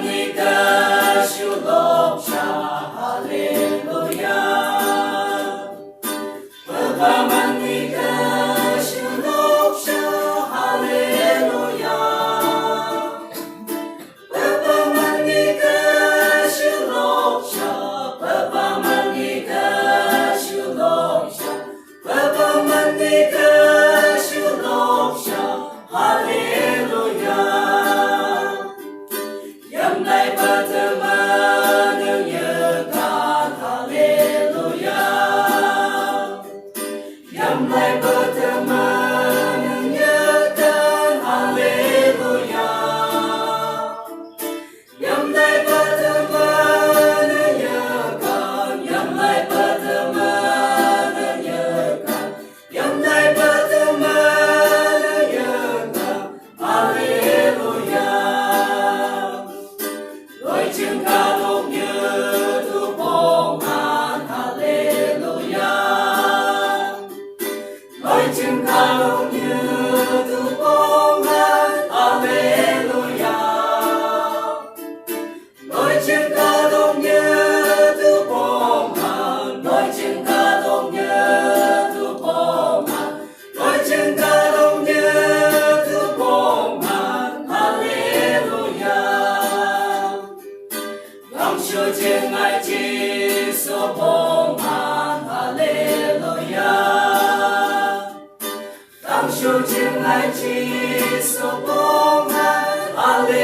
你的修罗沙，哈利路亚。爸爸你的修罗沙，哈利路亚。爸爸你的修罗沙，爸爸你的修罗沙，爸爸你的修罗沙，哈利路亚。Yang naik berteman menyegarkan haleluya. Yang naik berteman menyegarkan haleluya. Yang naik berteman menyegarkan, yang naik berteman menyegarkan, yang naik berteman menyegarkan haleluya. Lối chân ca lúc như thu bông an haleluya. Lối chân ca lúc như thu bông an haleluya. Lối chân ca lúc như thu bông an, lối chân ca lúc như thu bông an, lối chân ca lúc như thu bông an haleluya. Lòng chúa trên ngài chỉ số bông an haleluya. Lòng chúa trên ngài chỉ số bông an haleluya.